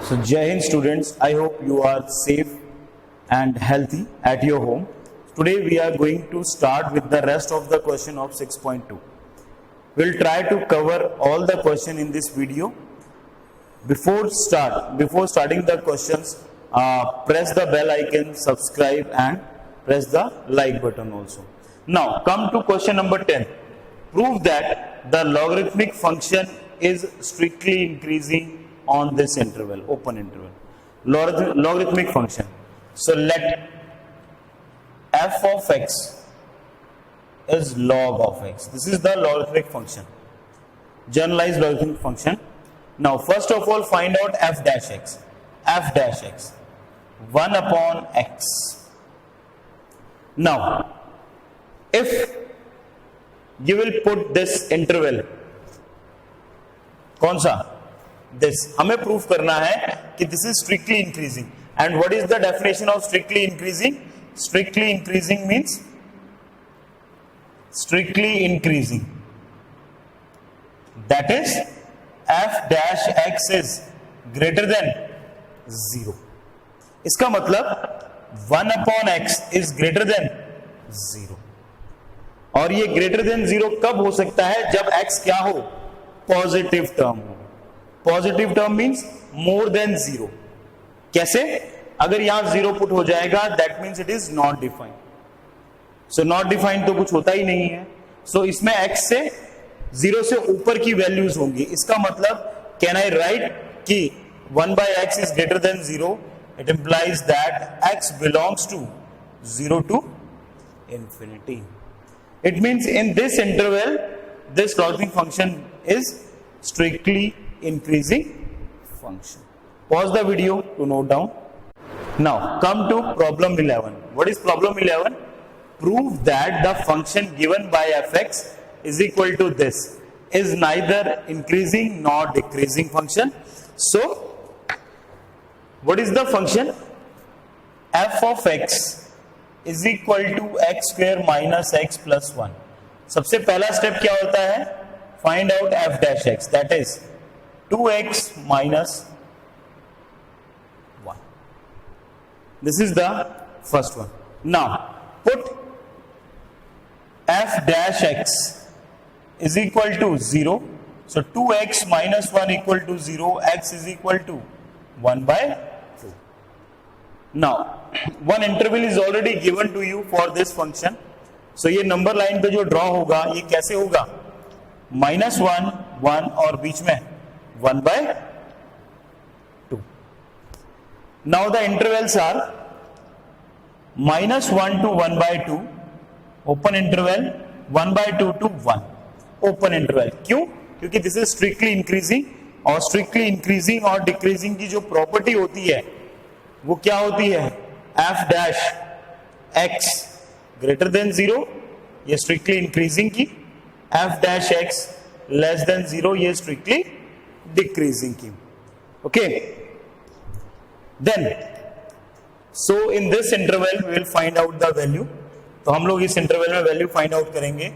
So Jai Hind students, I hope you are safe and healthy at your home. Today we are going to start with the rest of the question of 6.2. We'll try to cover all the question in this video. Before starting the questions, press the bell icon, subscribe and press the like button also. Now come to question number 10. Prove that the logarithmic function is strictly increasing on this interval, open interval. Logarithmic function. So let f of x is log of x. This is the logarithmic function, generalized logarithmic function. Now first of all find out f dash x. F dash x 1 upon x. Now if you will put this interval, कौन सा, this, हमें proof करना है कि this is strictly increasing. And what is the definition of strictly increasing? Strictly increasing means strictly increasing, that is f dash x is greater than 0. इसका मतलब 1 upon x is greater than 0. और ये greater than 0 कब हो सकता है? जब x क्या हो? पॉजिटिव टर्म हो. Positive term means more than 0. कैसे? अगर यहां 0 पुट हो जाएगा that means it is not defined. So not defined तो कुछ होता ही नहीं है. सो इसमें x से 0 से ऊपर की वैल्यूज होंगी. इसका मतलब कैन आई राइट कि 1 by x is greater than 0? It implies that x belongs to 0 to infinity. It means in this interval this logarithmic function is strictly increasing function. Pause the video to note down. Now come to problem 11. What is problem 11? Prove that the function given by fx is equal to this is neither increasing nor decreasing function. So what is the function? F of x is equal to x square minus x plus 1. सबसे पहला step क्या होता है? Find out f dash x, that is 2x minus 1. This is the first one. Now put f dash x is equal to 0. So 2x minus 1 equal to 0, x is equal to 1 by 2. Now one interval is already given to you for this function. So ये number line पे जो draw होगा ये कैसे होगा? -1 1 और बीच में 1 by 2. Now the intervals are -1 to 1 by 2, open interval, 1 by 2 to 1, open interval. क्यों? क्योंकि this is strictly increasing, और strictly increasing और decreasing की जो प्रॉपर्टी होती है वो क्या होती है? f dash x greater than 0, ये strictly increasing की, f dash x less than 0, ये strictly decreasing की. Okay, then so in this interval we will find out the value. तो हम लोग इस interval में value find out करेंगे.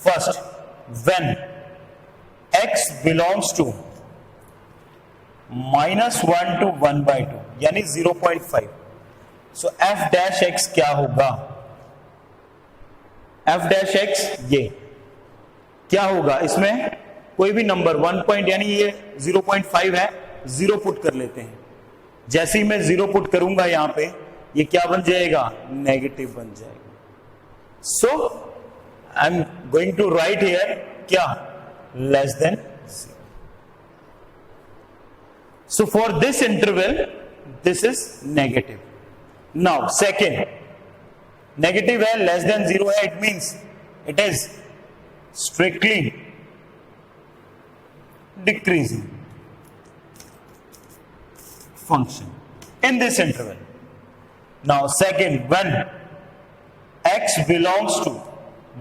First, when x belongs to -1 to 1 by 2 यानी 0.5. So f dash x क्या होगा? f dash x ये क्या होगा? इसमें कोई भी नंबर 1 पॉइंट यानी ये 0.5 है, 0 पुट कर लेते हैं. जैसे ही मैं 0 पुट करूंगा यहां पे ये क्या बन जाएगा? नेगेटिव बन जाएगा. So I am going to write here क्या? Less than 0. So for this interval this is negative. Now second, negative है, लेस देन 0 है, it means it is strictly decreasing function in this interval. Now second, when x belongs to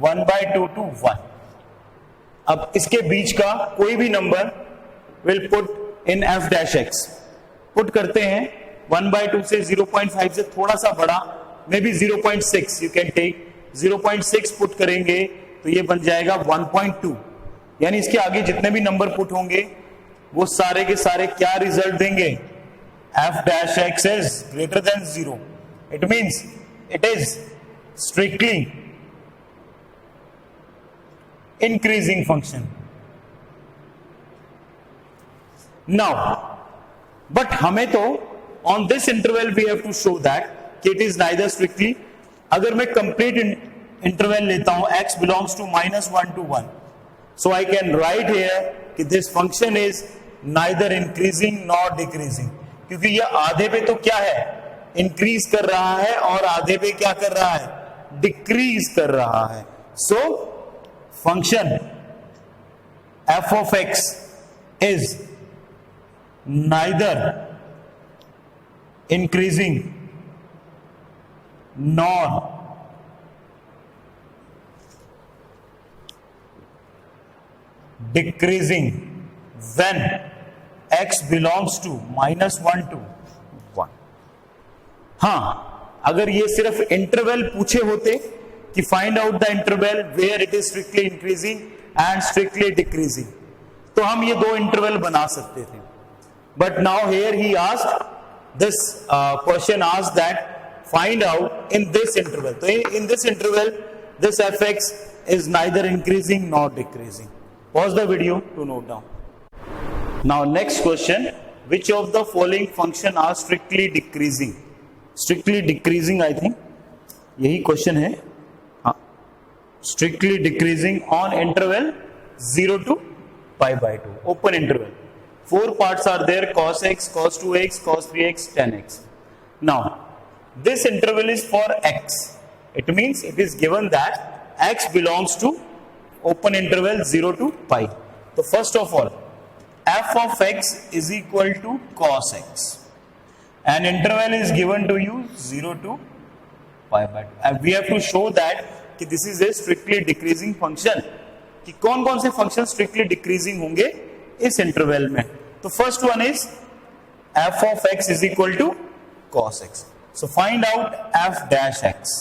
1 by 2 to 1, अब इसके बीच का कोई भी number will put in f dash x. Put करते हैं 1 by 2 से 0.5 से थोड़ा सा बड़ा, may be 0.6 you can take. 0.6 put करेंगे तो ये बन जाएगा 1.2. यानी इसके आगे जितने भी नंबर पुट होंगे वो सारे के सारे क्या रिजल्ट देंगे? f dash x is greater than 0, it means it is strictly increasing function. Now, but हमें तो on this interval we have to show that it is neither strictly. अगर मैं complete interval लेता हूं x belongs to -1 to 1, so I can write here कि this function is neither increasing nor decreasing, क्योंकि ये आधे पे तो क्या है, इंक्रीज कर रहा है और आधे पे क्या कर रहा है, डिक्रीज कर रहा है. So function f of x is neither increasing nor decreasing when x belongs to -1 to 1. हाँ, अगर ये सिर्फ इंटरवल पूछे होते कि find out the interval where it is strictly increasing and strictly decreasing, तो हम ये दो इंटरवल बना सकते थे. But now here he asked this question asked that find out in this interval. तो in this interval this fx is neither increasing nor decreasing. Pause the video to note down. Now next question, which of the following function are strictly decreasing? Strictly decreasing, I think यही question है. हाँ, strictly decreasing on interval 0 to pi by 2, open interval. 4 parts are there: cos x, cos 2x, cos 3x, tan x. Now this interval is for x. It means it is given that x belongs to open interval 0 to pi. So first of all, f of x is equal to cos x, and interval is given to you 0 to pi by 2. And we have to show that कि this is a strictly decreasing function, कि कौन कौन से function strictly decreasing होंगे इस interval में. तो first one is f of x is equal to cos x. So find out f dash x,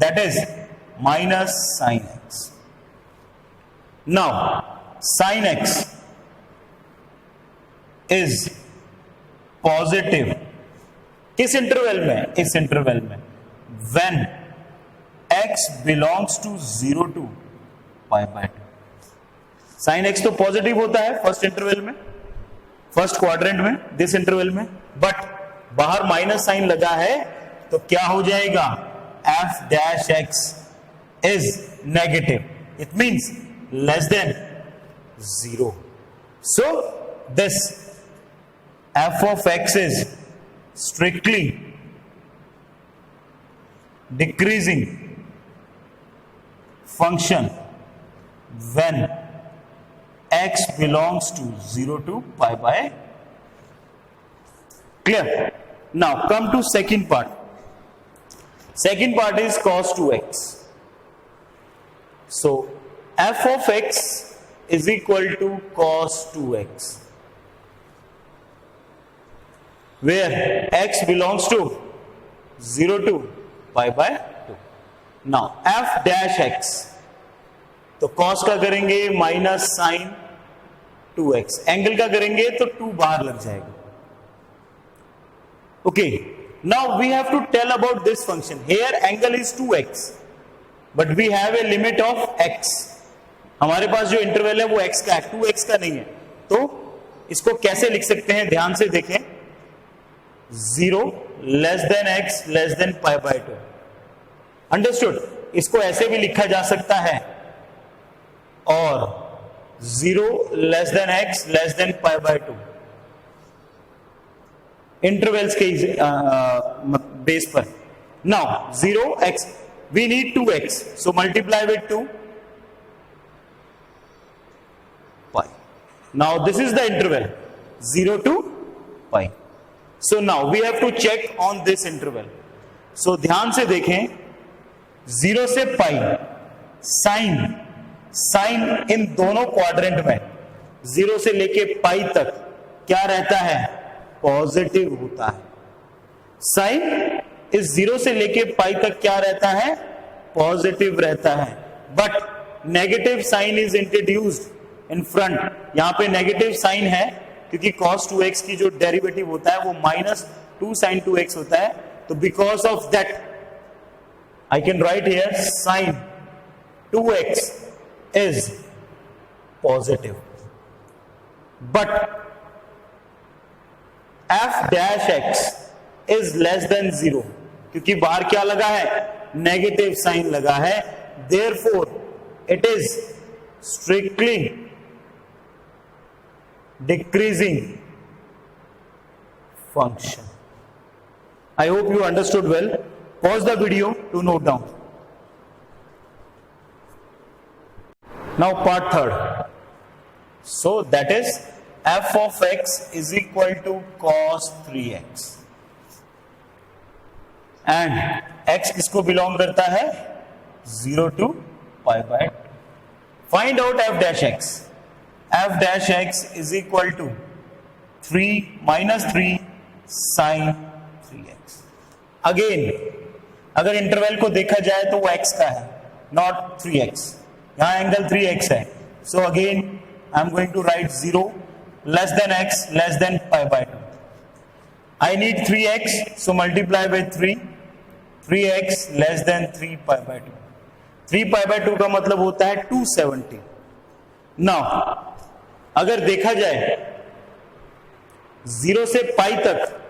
that is minus sin x. Now sin x is positive किस interval में, इस interval में when x belongs to 0 to pi by 2. sin x तो positive होता है first interval में, first quadrant में, this interval में, बट बाहर माइनस साइन लगा है तो क्या हो जाएगा, f dash x is negative, it means less than 0. So this f of x is strictly decreasing function when x belongs to 0 to pi by. Clear? Now come to second part. Second part is cos 2x. So f of x is equal to cos 2x, where x belongs to 0 to pi by 2. Now f dash x, तो cos का करेंगे minus sign 2x, angle का करेंगे तो 2 बाहर लग जाएगा. Okay, now we have to tell about this function. Here angle is 2x, but we have a limit of x. हमारे पास जो इंटरवल है वो x का है, 2x का नहीं है. तो इसको कैसे लिख सकते हैं, ध्यान से देखें. 0 less than x less than pi by 2. Understood? इसको ऐसे भी लिखा जा सकता है, और 0 less than x less than pi by 2 intervals के बेस पर. Now 0x, we need 2x, so multiply with 2 pi. Now this is the interval 0 to pi. So now we have to check on this interval. So ध्यान से देखें, 0 से पाई, sign in दोनों quadrant में 0 से लेके पाई तक क्या रहता है, पॉजिटिव होता है. साइन इस 0 से लेके पाई तक क्या रहता है, पॉजिटिव रहता है. But negative sign is introduced in front. यहां पे नेगेटिव साइन है क्योंकि cos 2x की जो डेरिवेटिव होता है वो -2 sin 2x होता है, तो because of that I can write here sin 2x is positive, but f dash x is less than 0, क्योंकि बाहर क्या लगा है, नेगेटिव साइन लगा है, therefore it is strictly decreasing function. I hope you understood well. Pause the video to note down. Now part third. So that is f of x is equal to cos 3x. And x किसको belong करता है, 0 to pi by 2. Find out f dash x. F dash x is equal to 3 minus 3 sin 3x. Again, अगर interval को देखा जाए तो वो x का है, नॉट 3x. यहां एंगल 3x है. So again I am going to write 0 less than x less than pi by 2. I need 3x, so multiply by 3. 3x less than 3 pi by 2. 3 pi by 2 का मतलब होता है 270. Now अगर देखा जाए 0 से पाई तक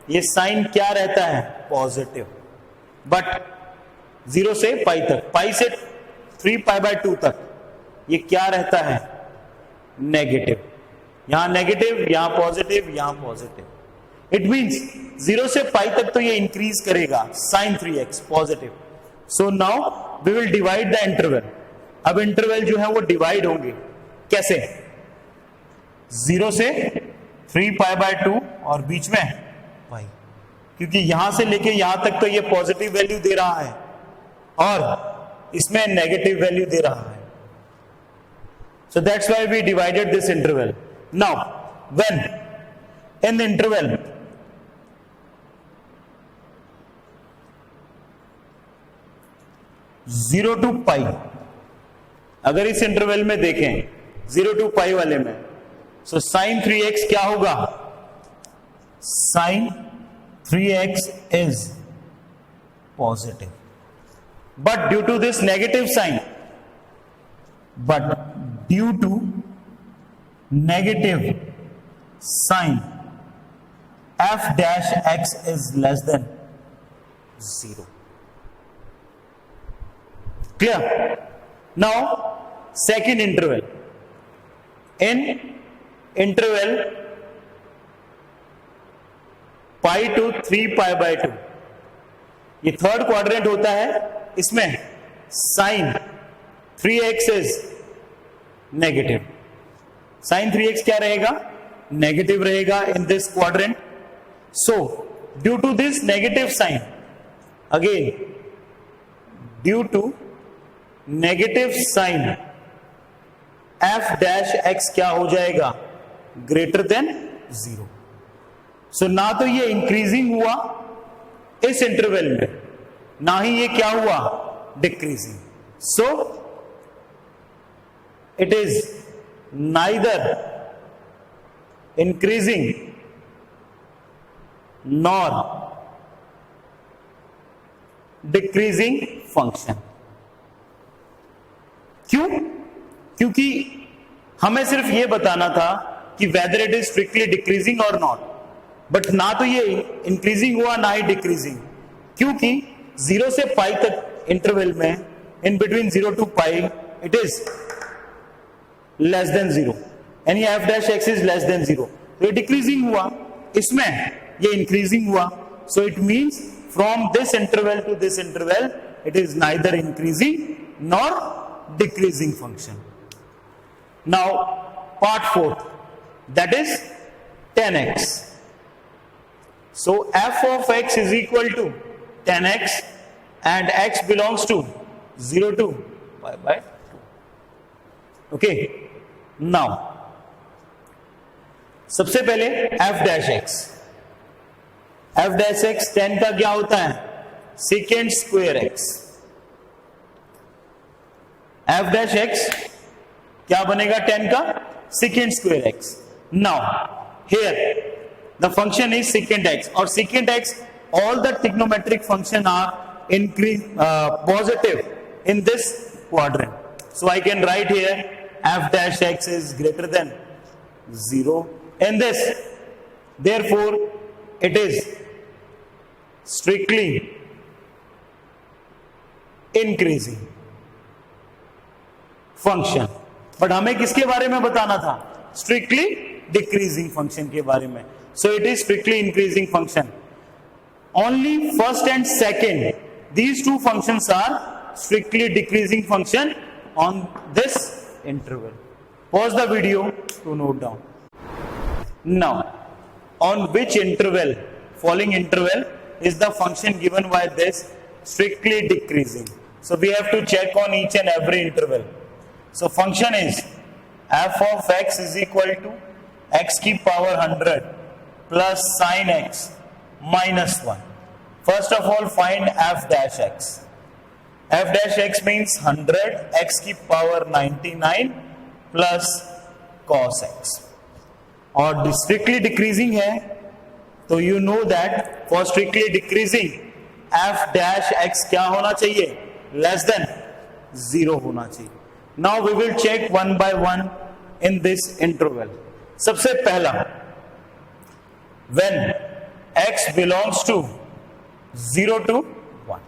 ये साइन क्या रहता है, पॉजिटिव. बट 0 से पाई तक, पाई से 3 pi by 2 तक ये क्या रहता है, नेगेटिव. यहां नेगेटिव, यहां पॉजिटिव, यहां पॉजिटिव. इट मींस 0 से पाई तक तो ये इंक्रीज करेगा, sin 3x positive. So now we will divide the interval. अब इंटरवल जो है वो डिवाइड होंगे कैसे, 0 से 3 pi by 2 और बीच में पाई, क्योंकि यहां से लेके यहां तक तो ये पॉजिटिव वैल्यू दे रहा है और इसमें नेगेटिव वैल्यू दे रहा है. So that's why we divided this interval. Now when in the interval zero to pi, अगर इस इंटरवल में देखें 0 टू पाई वाले में, सो sin 3x क्या होगा, sin 3x is positive, but due to this negative sign, but due to negative sign, f dash x is less than 0. Clear? Now second interval, in interval pi to 3 pi by 2, ये third quadrant होता है, इसमें sign 3x is negative. Sign 3x क्या रहेगा, negative रहेगा in this quadrant. So due to this negative sign, again due to negative sign, f dash x क्या हो जाएगा, ग्रेटर देन 0. सो ना तो ये इंक्रीजिंग हुआ इस इंटरवल में, ना ही ये क्या हुआ, decreasing. So it is neither increasing nor decreasing function. क्यों, क्योंकि हमें सिर्फ ये बताना था कि whether it is strictly decreasing और नॉट, बट ना तो ये इंक्रीजिंग हुआ ना ही डिक्रीजिंग, क्योंकि 0 से पाई तक इंटरवल में, in between 0 to pi, it is less than 0, यानी f dash x is less than 0. तो ये डिक्रीजिंग हुआ, इसमें ये इंक्रीजिंग हुआ. So it means from this interval to this interval it is neither increasing nor decreasing function. Now part 4, that is 10x. So f of x is equal to 10x and x belongs to 0 to pi by 2. Okay, now सबसे पहले f dash x, f dash x 10 का क्या होता है, secant square x. f dash x क्या बनेगा, 10 का secant square x. Now here the function is secant x, or secant x, all the trigonometric function are positive in this quadrant. So I can write here f dash x is greater than 0 in this. Therefore it is strictly increasing function. But हमें किसके बारे में बताना था? Strictly decreasing function के बारे में. So it is strictly increasing function. Only first and second, these two functions are strictly decreasing function on this interval. Pause the video to note down. Now, on which interval, following interval, is the function given by this strictly decreasing? So we have to check on each and every interval. So function is f of x is equal to x की power 100 plus sin x minus 1. First of all, find f dash x. F dash x means 100 x की power 99 plus cos x. और strictly decreasing है, तो you know that for strictly decreasing f dash x क्या होना चाहिए? Less than 0 होना चाहिए. Now we will check one by one in this interval. सबसे पहला, when x belongs to 0 to 1.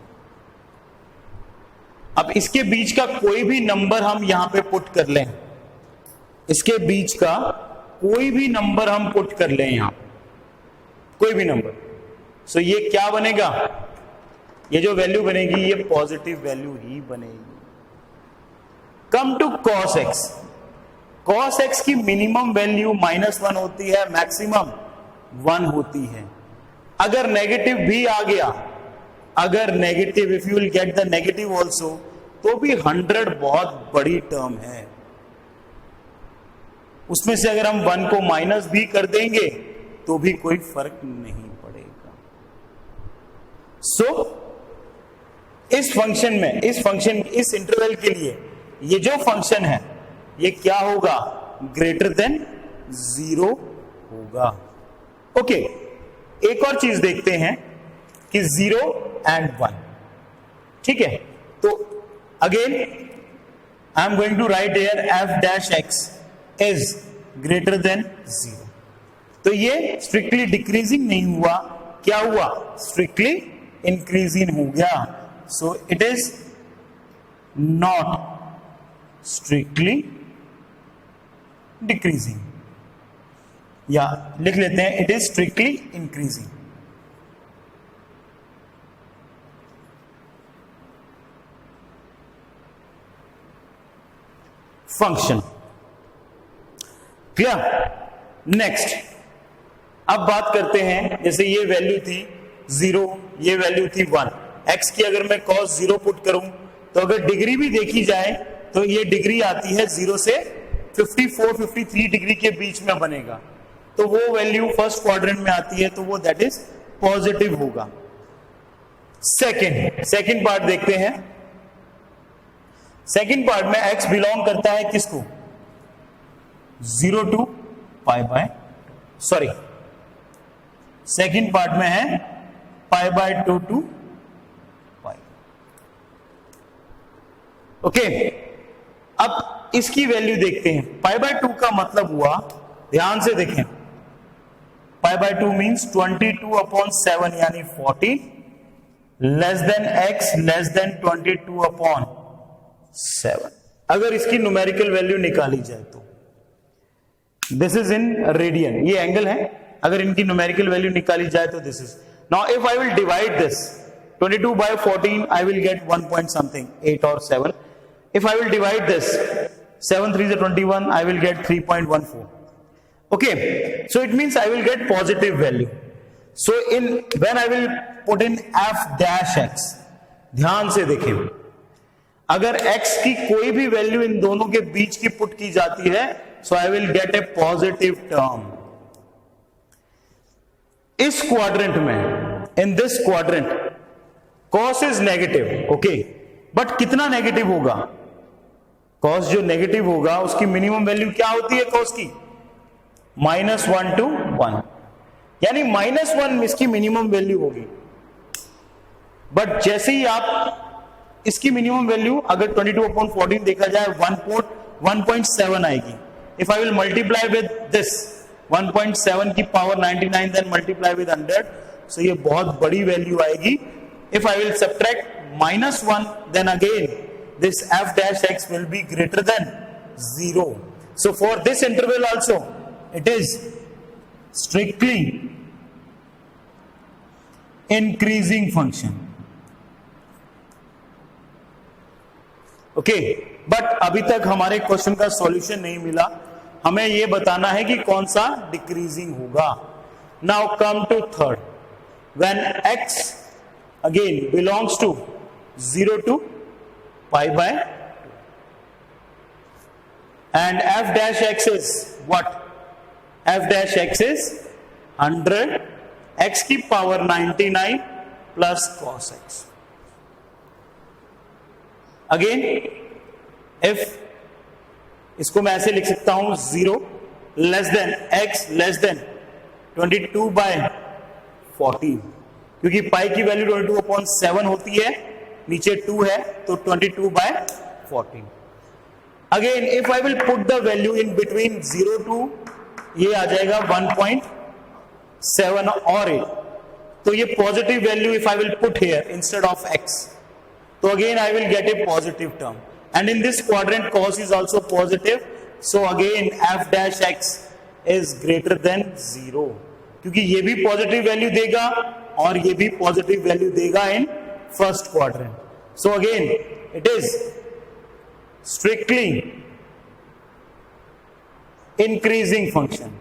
अब इसके बीच का कोई भी नंबर हम यहां पे पुट कर लें, इसके बीच का कोई भी नंबर हम पुट कर लें यहां, कोई भी नंबर. सो ये क्या बनेगा? ये जो वैल्यू बनेगी ये पॉजिटिव वैल्यू ही बनेगी. Come to cos x. cos x की मिनिमम वैल्यू -1 होती है, मैक्सिमम 1 होती है. अगर नेगेटिव भी आ गया, अगर negative, if you will get the negative also, तो भी 100 बहुत बड़ी टर्म है. उसमें से अगर हम 1 को माइनस भी कर देंगे तो भी कोई फर्क नहीं पड़ेगा. सो इस फंक्शन में, इस इंटरवल के लिए ये जो फंक्शन है ये क्या होगा? ग्रेटर देन 0 होगा. ओके, एक और चीज देखते हैं कि 0 एंड 1. ठीक है, तो again I am going to write here f dash x is greater than 0. तो ये स्ट्रिक्टली डिक्रीजिंग नहीं हुआ, क्या हुआ? स्ट्रिक्टली इंक्रीजिंग हो गया. So it is not strictly decreasing, या लिख लेते हैं it is strictly increasing. Function clear. Next, अब बात करते हैं, जैसे ये वैल्यू थी 0, ये वैल्यू थी 1. x की अगर मैं cos 0 पुट करूं तो अगर डिग्री भी देखी जाए तो ये डिग्री आती है 0 से 54-53 डिग्री के बीच में बनेगा. तो वो वैल्यू फर्स्ट क्वाड्रेंट में आती है, तो वो दैट इज पॉजिटिव होगा. सेकंड पार्ट देखते हैं. सेकंड पार्ट में x बिलोंग करता है किसको? 0 to pi by, sorry, second part में है π/2 टू पाई. ओके, अब इसकी वैल्यू देखते हैं. π/2 का मतलब हुआ, ध्यान से देखें, π/2 मीन्स 22/7 यानी 40 less than x less then 22/7. अगर इसकी न्यूमेरिकल वैल्यू निकाली जाए तो दिस इज इन रेडियन, ये एंगल है. अगर इनकी न्यूमेरिकल वैल्यू निकाली जाए तो this is. Now if I will divide this 22/14 I will get 1 point something, 8 or 7. If I will divide this 7 3 is 21, I will get 3.14. Okay, so it means I will get positive value. So when I will put in f dash x, ध्यान से देखें, अगर x की कोई भी value in दोनों के बीच की पुट की जाती है, so I will get a positive term. इस क्वाड्रेंट में, in this quadrant, cos is negative, okay, but कितना नेगेटिव होगा? cos जो नेगेटिव होगा उसकी मिनिमम वैल्यू क्या होती है cos की? -1 to 1, यानी -1 इसकी मिनिमम वैल्यू होगी। बट जैसे ही आप इसकी मिनिमम वैल्यू अगर 22/14 देखा जाए 1.7 आएगी। If I will multiply with this 1.7 की पावर 99 देन मल्टीप्लाई विद 100, सो ये बहुत बड़ी वैल्यू आएगी। If I will subtract -1 then again this f dash x will be greater than 0. So for this interval also it is strictly increasing function. Okay, but अभी तक हमारे question का solution नहीं मिला। हमें यह बताना है कि कौन सा डिक्रीजिंग होगा। Now come to third, when x again belongs to 0 to π/2 and f dash x is what? f dash x is 100 x की power 99 plus cos x। Again if इसको मैं ऐसे लिख सकता हूं 0 less than x less then 22/14, क्योंकि पाई की value 22/7 होती है, नीचे 2 है तो 22/14। Again if I will put the value in between 0 to ये आ जाएगा 1.7 और 8, तो ये positive value if I will put here instead of x, तो again I will get A positive term and in this quadrant cos is also positive, so again f dash x is greater than 0, क्योंकि ये भी positive value देगा और ये भी positive value देगा in first quadrant. So again it is strictly increasing function.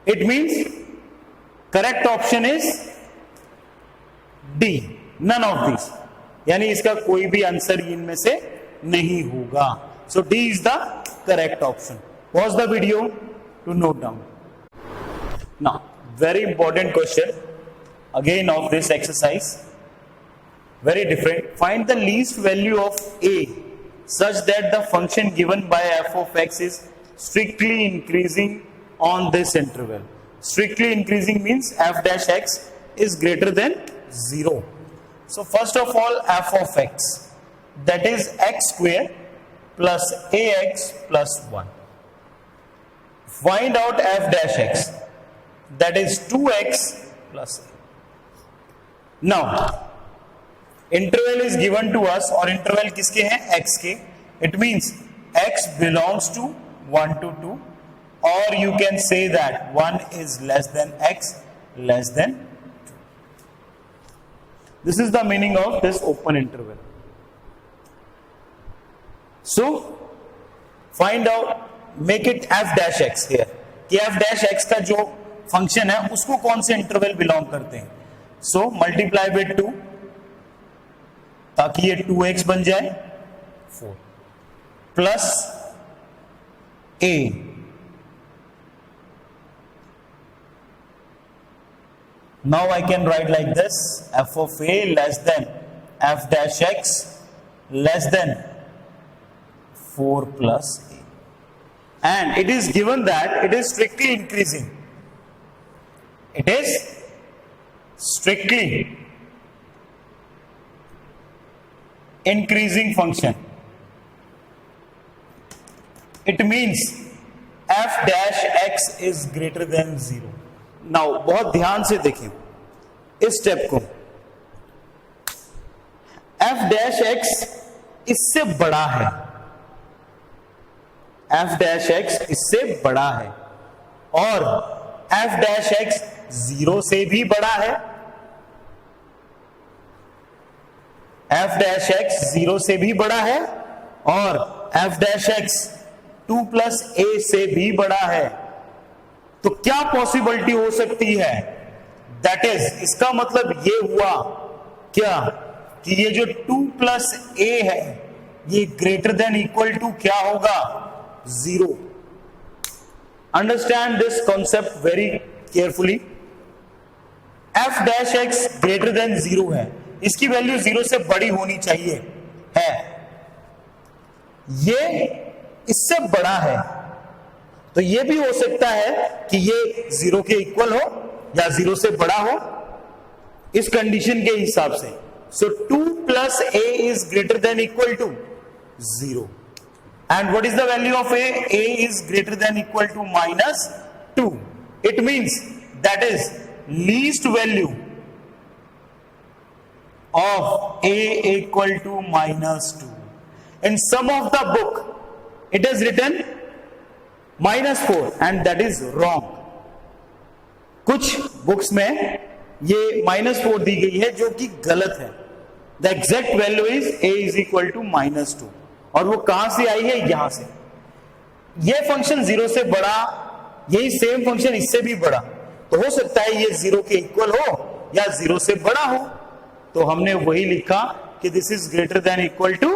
It means correct option is D, none of this, यानी इसका कोई भी आंसर इनमें से नहीं होगा। So D is the correct option. Pause the video to note down. Now very important question again of this exercise, very different. Find the least value of a such that the function given by f of x is strictly increasing on this interval. Strictly increasing means f dash x is greater than 0. So first of all, f of x, that is x square plus ax plus 1. Find out f dash x, that is 2x plus a. Now interval is given to us और interval किसके हैं? x के। It means x belongs to 1 to 2, or you can say that 1 is less than x less than 2. This is the meaning of this open interval. So find out, make it f dash x here, कि f dash x का जो function है उसको कौन से interval belong करते हैं। So multiply with 2 ताकि ये 2x बन जाए 4 plus a, now I can write like this, f of a less than f dash x less then 4 plus a, and it is given that it is strictly increasing. It is strictly increasing function. It means f dash x is greater than 0. Now बहुत ध्यान से देखें इस step को, f dash x इससे बड़ा है, f dash x इससे बड़ा है, और f dash x 0 से भी बड़ा है, f dash x 0 से भी बड़ा है, और f dash x 2 plus a से भी बड़ा है। तो क्या पॉसिबिलिटी हो सकती है? दैट इज, इसका मतलब ये हुआ क्या कि ये जो 2 plus a है ये ग्रेटर देन इक्वल टू क्या होगा? 0। Understand this concept very carefully. f dash x greater than 0 है, इसकी वैल्यू 0 से बड़ी होनी चाहिए है, ये इससे बड़ा है, तो ये भी हो सकता है कि ये 0 के इक्वल हो या 0 से बड़ा हो इस कंडीशन के हिसाब से. So 2 plus a is greater than equal to 0. And what is the value of a? A is greater than equal to minus 2. It means that is least value of a equal to minus 2. In some of the book, it is written minus 4 and that is wrong. कुछ books में ये minus 4 दी गई है जो कि गलत है. The exact value is a is equal to minus 2. और वो कहां से आई है? यहां से. ये फंक्शन 0 से बड़ा, यही सेम फंक्शन इससे भी बड़ा, तो हो सकता है ये 0 के इक्वल हो या 0 से बड़ा हो. तो हमने वही लिखा कि this is greater than equal to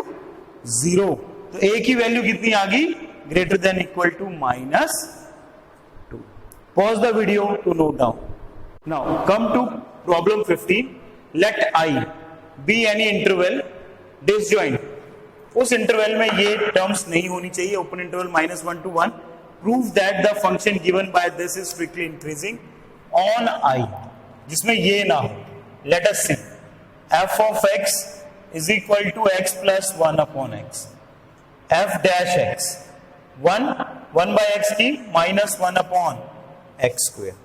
0. तो a की वैल्यू कितनी आ गई? Greater than equal to minus 2. Pause the video to note down. Now come to problem 15. Let i be any interval disjoint. उस इंटरवल में ये टर्म्स नहीं होनी चाहिए. Open interval -1 to 1. Prove that the function given by this is strictly increasing on i, जिसमें ये ना हो. Late us see. f of x is equal to x plus 1 upon x. f dash x 1 by x की minus 1 upon x square.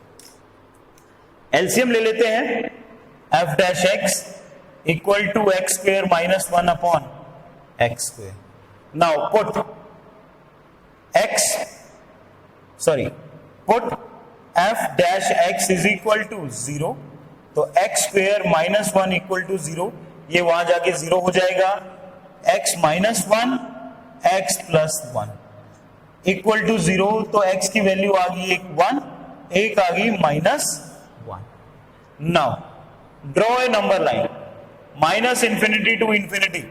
LCM ले लेते हैं. f dash x equal to x square minus 1 upon x square. Now put f dash x is equal to 0. तो x square minus 1 equal to 0, ये वहां जाके 0 हो जाएगा. x minus 1 x plus 1 equal to 0. तो x की value आ गई 1, एक आ गई -1. Now draw a number line minus infinity to infinity.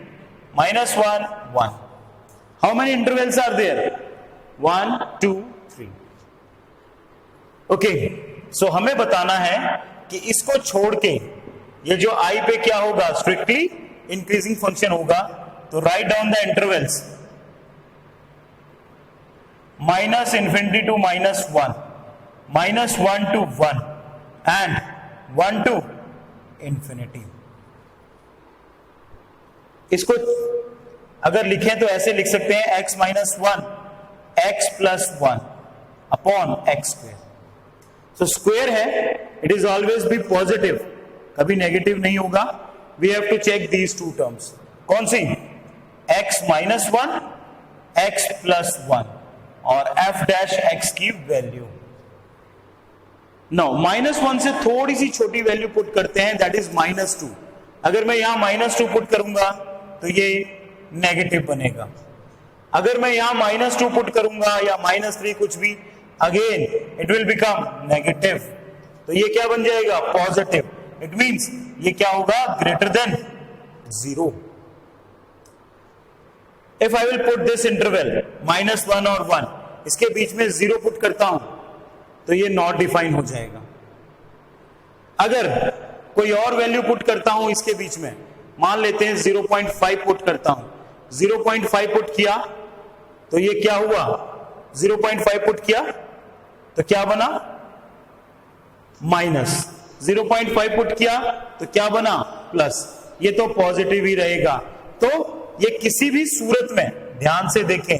-1 1. How many intervals are there? 1 2 3. Okay, so हमें बताना है कि इसको छोड़ के ये जो i पे क्या होगा? स्ट्रिक्टली इंक्रीजिंग फंक्शन होगा. तो write down the intervals. -infinity to -1, -1 to 1 and 1 to infinity. इसको अगर लिखें तो ऐसे लिख सकते हैं x minus 1 x plus 1 upon x square. तो स्क्वायर है, it is always be positive, कभी नेगेटिव नहीं होगा. We have to check these two terms. कौन सी? x minus 1 x plus 1 और f dash x की वैल्यू. नाउ -1 से थोड़ी सी छोटी वैल्यू पुट करते हैं, दैट इज -2. अगर मैं यहां -2 पुट करूंगा तो ये नेगेटिव बनेगा. अगर मैं यहां -2 पुट करूंगा या -3 कुछ भी, again it will become negative. तो ये क्या बन जाएगा? पॉजिटिव. इट मींस ये क्या होगा? Greater than 0. If I will put this interval -1 और 1, इसके बीच में 0 पुट करता हूं तो ये नॉट डिफाइन हो जाएगा. अगर कोई और वैल्यू पुट करता हूं इसके बीच में, मान लेते हैं 0.5 पुट करता हूं. 0.5 पुट किया तो ये क्या हुआ? 0.5 पुट किया तो क्या बना? माइनस. 0.5 पुट किया तो क्या बना? प्लस. ये तो पॉजिटिव ही रहेगा. तो ये किसी भी सूरत में, ध्यान से देखें,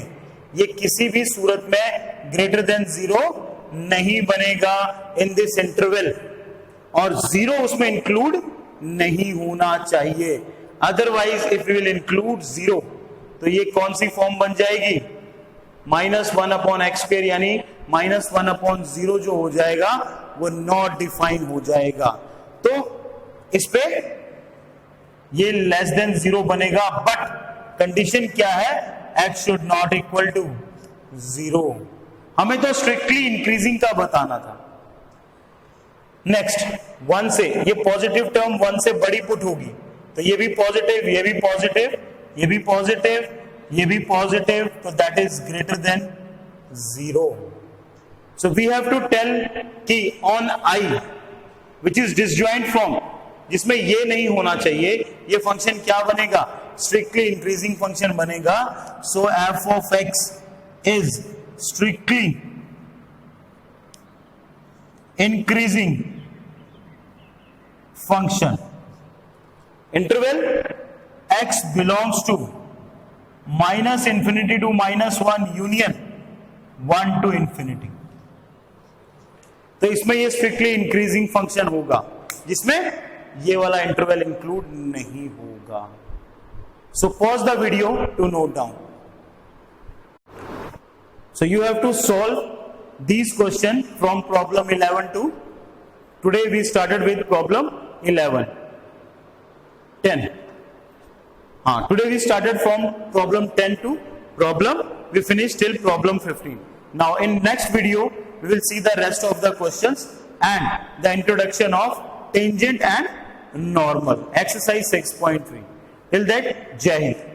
ये किसी भी सूरत में ग्रेटर देन 0 नहीं बनेगा इन दिस इंटरवल, और 0 उसमें इंक्लूड नहीं होना चाहिए. Otherwise if you will include 0 तो ये कौन सी फॉर्म बन जाएगी? -1 अपॉन x स्क्वायर, यानी -1 अपॉन 0 जो हो जाएगा वो नॉट डिफाइन हो जाएगा. तो इस पे ये लेस देन 0 बनेगा. बट कंडीशन क्या है? x should not equal to 0. हमें तो स्ट्रिक्टली इंक्रीजिंग का बताना था. नेक्स्ट 1 से, ये पॉजिटिव टर्म 1 से बड़ी पुट होगी तो ये भी पॉजिटिव, ये भी पॉजिटिव, ये भी पॉजिटिव, ये भी पॉजिटिव, तो that is greater than 0. So we have to tell कि on i which is disjoint form, जिसमें ये नहीं होना चाहिए, ये फंक्शन क्या बनेगा? स्ट्रिक्टली इंक्रीजिंग फंक्शन बनेगा. सो f of x is strictly increasing function. Interval x belongs to minus infinity to minus 1 union 1 to infinity. तो इसमें ये स्ट्रिक्टली इंक्रीजिंग फंक्शन होगा, जिसमें ये वाला इंटरवल इंक्लूड नहीं होगा. So pause the video to note down. So you have to solve these questions from problem 11 to, today we started with problem 11. 10. Today we started from problem 10 to problem, we finished till problem 15. Now in next video, we will see the rest of the questions and the introduction of tangent and normal. Exercise 6.3. Till that, Jai Hind.